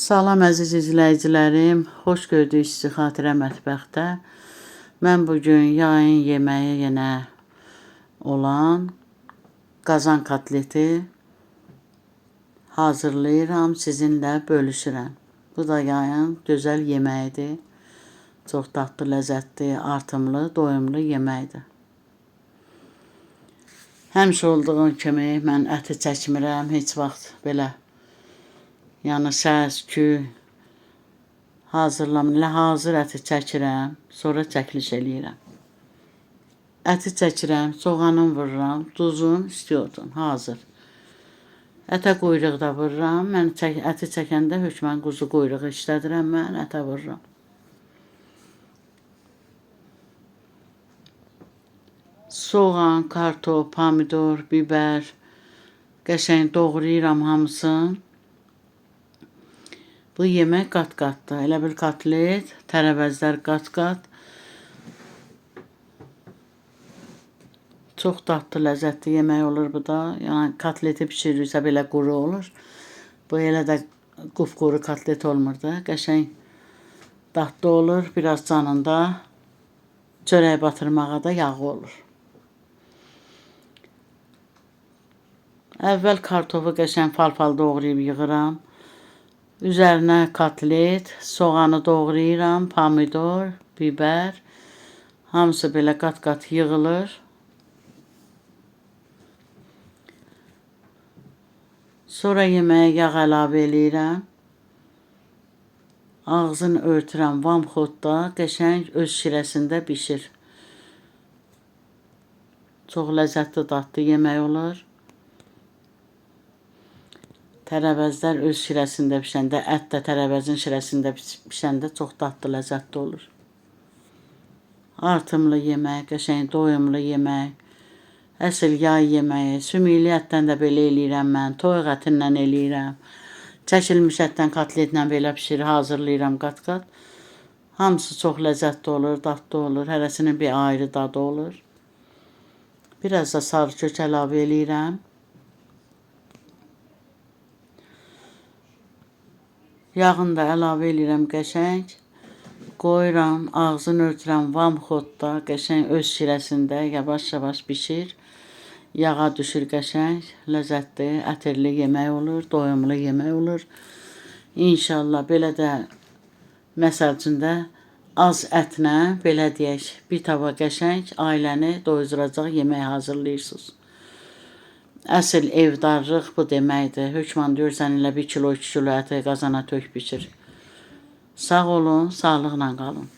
Salam əziz izləyicilərim, xoş gördük sizi Xatirə mətbəxdə. Mən bugün yayın yeməyi yenə olan qazan kotleti hazırlayıram, sizinlə bölüşürəm. Bu da yayın gözəl yeməyidir. Çox dadlı, ləzzətli, artımlı, doyumlu yeməkdir. Həmişə olduğum kimi mən əti çəkmirəm, heç vaxt belə. Yəni səs, küy hazır əti çəkirəm, sonra çəkiliş eləyirəm. Əti çəkirəm, soğanın vururam, duzun, istiyordun, hazır. Ətə quyruq da vururam, mən əti çəkəndə hökmən quzu quyruğu işlədirəm, mən ətə vururam. Soğan, kartof, pomidor, biber, qəşəng doğrayıram hamısını. Bu yemək qat-qatdır. Elə bir kotlet, tərəvəzlər qat-qat. Çox dadlı, ləzzətli yemək olur bu da. Yəni kotleti bişirirsə belə quru olur. Bu elə də qupquru kotlet olmur da. Qəşəng dadlı olur. Biraz canında çörək batırmağa da yağı olur. Əvvəl kartofu qəşəng fal-fal doğrayıb yığıram. Üzərinə kotlet, soğanı doğrayıram, pomidor, biber, hamısı belə qat-qat yığılır. Sonra yeməyə yağ əlavə eləyirəm. Ağzını örtürəm vamxodda, qəşəng öz şirəsində bişir. Çox ləzzətli, dadlı yemək olur. Tərəvəzlər öz şirəsində bişəndə, ət də tərəvəzin şirəsində bişəndə çox dadlı, ləzzətli olur. Artımlı yemək, qəşəng doyumlu yemək, əsl yay yeməyi, sümüklü ətdən də belə eləyirəm mən, toyuq ətindən eləyirəm. Çəkilmiş ətdən kotletlə belə hazırlayıram qat-qat. Hamısı çox ləzzətli olur, dadlı olur, hərəsinin bir ayrı dadı olur. Biraz da sarı kök əlavə eləyirəm. Yağını da əlavə eləyirəm qəşəng. Qoyuram, ağzını örtürəm vamxodda, qəşəng öz şirəsində yavaş-yavaş bişir. Yağa düşür qəşəng, ləzzətli, ətirli yemək olur, doyumlu yemək olur. İnşallah belə də məsəl üçün də az ətlə, belə deyək, bir tava qəşəng ailəni doyuzuracaq yemək hazırlayırsınız. Əsl evdarlıq bu deməkdir. Hökman görsən elə 1 kilo, 2 kilo əti qazana tök bişir. Sağ olun, sağlıqla qalın.